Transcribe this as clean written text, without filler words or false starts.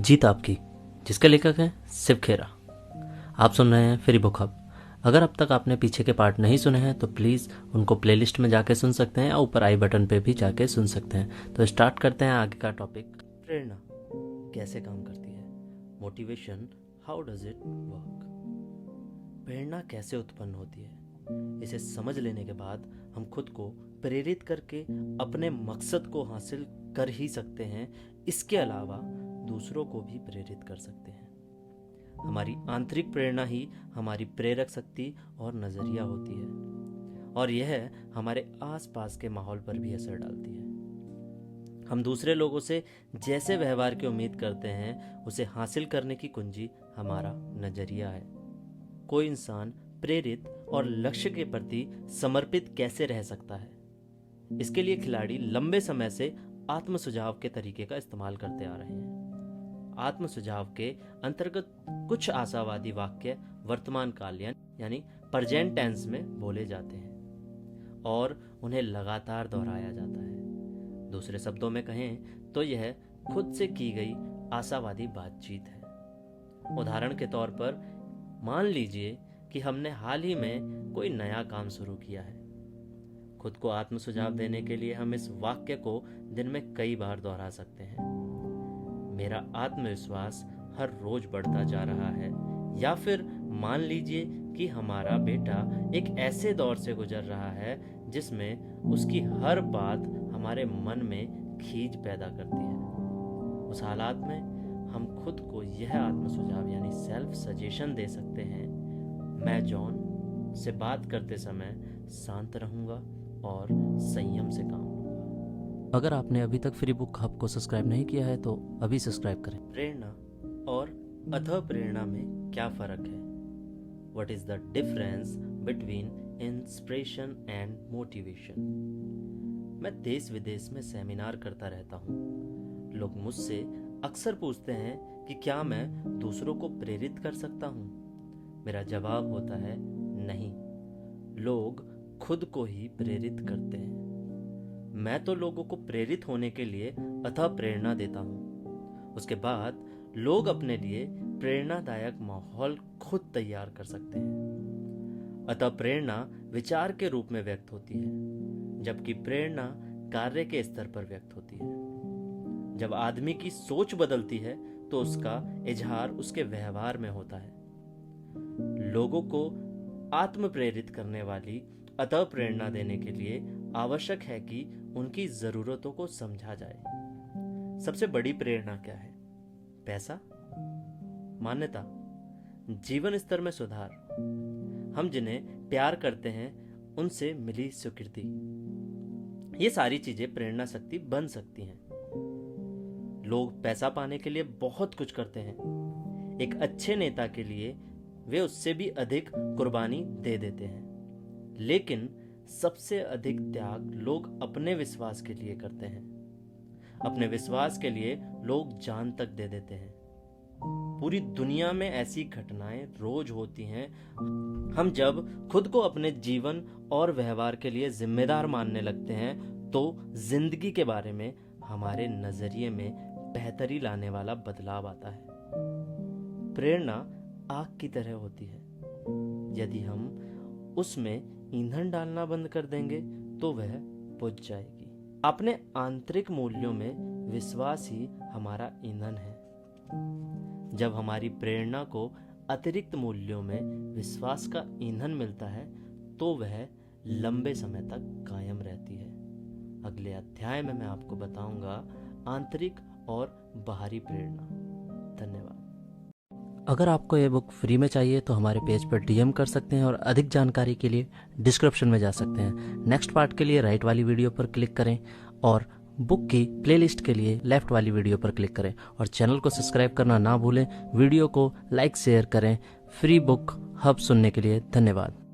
जीत आपकी, जिसके लेखक हैं शिव खेरा। आप सुन रहे हैं फ्री बुक हब। अगर अब तक आपने पीछे के पार्ट नहीं सुने हैं तो प्लीज़ उनको प्लेलिस्ट में जाके सुन सकते हैं, और ऊपर आई बटन पे भी जाके सुन सकते हैं। तो स्टार्ट करते हैं आगे का टॉपिक। प्रेरणा कैसे काम करती है? Motivation, how does it work? प्रेरणा कैसे उत्पन्न होती है, इसे समझ लेने के बाद हम खुद को प्रेरित करके अपने मकसद को हासिल कर ही सकते हैं। इसके अलावा दूसरों को भी प्रेरित कर सकते हैं। हमारी आंतरिक प्रेरणा ही हमारी प्रेरक शक्ति और नज़रिया होती है, और यह हमारे आसपास के माहौल पर भी असर डालती है। हम दूसरे लोगों से जैसे व्यवहार की उम्मीद करते हैं, उसे हासिल करने की कुंजी हमारा नज़रिया है। कोई इंसान प्रेरित और लक्ष्य के प्रति समर्पित कैसे रह सकता है? इसके लिए खिलाड़ी लंबे समय से आत्म सुझाव के तरीके का इस्तेमाल करते आ रहे हैं। आत्म सुझाव के अंतर्गत कुछ आशावादी वाक्य वर्तमान काल यानी प्रेजेंट टेंस में बोले जाते हैं और उन्हें लगातार दोहराया जाता है। दूसरे शब्दों में कहें तो यह खुद से की गई आशावादी बातचीत है। उदाहरण के तौर पर मान लीजिए कि हमने हाल ही में कोई नया काम शुरू किया है। खुद को आत्म सुझाव देने के लिए हम इस वाक्य को दिन में कई बार दोहरा सकते हैं। मेरा आत्मविश्वास हर रोज बढ़ता जा रहा है। या फिर मान लीजिए कि हमारा बेटा एक ऐसे दौर से गुजर रहा है जिसमें उसकी हर बात हमारे मन में खींच पैदा करती है। उस हालात में हम खुद को यह आत्म सुझाव यानी सेल्फ सजेशन दे सकते हैं। मैं जॉन से बात करते समय शांत रहूंगा और संयम से काम लूंगा। अगर आपने अभी तक फ्री बुक हब को सब्सक्राइब नहीं किया है तो अभी सब्सक्राइब करें। प्रेरणा और अथः प्रेरणा में क्या फर्क है? What is the difference between inspiration and motivation? मैं देश विदेश में सेमिनार करता रहता हूँ। लोग मुझसे अक्सर पूछते हैं कि क्या मैं दूसरों को प्रेरित कर सकता हूँ? मेरा जवाब होता है नहीं। लोग खुद को ही प्रेरित करते हैं। मैं तो लोगों को प्रेरित होने के लिए अथः प्रेरणा देता हूँ। उसके बाद लोग अपने लिए प्रेरणादायक माहौल खुद तैयार कर सकते हैं। अतः प्रेरणा विचार के रूप में व्यक्त होती है, जबकि प्रेरणा कार्य के स्तर पर व्यक्त होती है। जब आदमी की सोच बदलती है तो उसका इजहार उसके व्यवहार में होता है। लोगों को आत्म प्रेरित करने वाली अतः प्रेरणा देने के लिए आवश्यक है कि उनकी जरूरतों को समझा जाए। सबसे बड़ी प्रेरणा क्या है? पैसा, मान्यता, जीवन स्तर में सुधार, हम जिन्हें प्यार करते हैं उनसे मिली स्वीकृति। ये सारी चीजें प्रेरणा शक्ति बन सकती हैं। लोग पैसा पाने के लिए बहुत कुछ करते हैं। एक अच्छे नेता के लिए वे उससे भी अधिक कुर्बानी दे देते हैं, लेकिन सबसे अधिक त्याग लोग अपने विश्वास के लिए करते हैं। अपने विश्वास के लिए लोग जान तक दे देते हैं। पूरी दुनिया में ऐसी घटनाएं रोज होती हैं। हम जब खुद को अपने जीवन और व्यवहार के लिए जिम्मेदार मानने लगते हैं तो जिंदगी के बारे में हमारे नजरिए में बेहतरी लाने वाला बदलाव आता है। प्रेरणा आग की तरह होती है। यदि हम उसमें ईंधन डालना बंद कर देंगे तो वह बुझ जाएगी। अपने आंतरिक मूल्यों में विश्वास ही हमारा ईंधन है। जब हमारी प्रेरणा को अतिरिक्त मूल्यों में विश्वास का ईंधन मिलता है तो वह लंबे समय तक कायम रहती है। अगले अध्याय में मैं आपको बताऊंगा आंतरिक और बाहरी प्रेरणा। धन्यवाद। अगर आपको ये बुक फ्री में चाहिए तो हमारे पेज पर डीएम कर सकते हैं, और अधिक जानकारी के लिए डिस्क्रिप्शन में जा सकते हैं। नेक्स्ट पार्ट के लिए राइट वाली वीडियो पर क्लिक करें, और बुक की प्लेलिस्ट के लिए लेफ्ट वाली वीडियो पर क्लिक करें, और चैनल को सब्सक्राइब करना ना भूलें। वीडियो को लाइक शेयर करें। फ्री बुक हब सुनने के लिए धन्यवाद।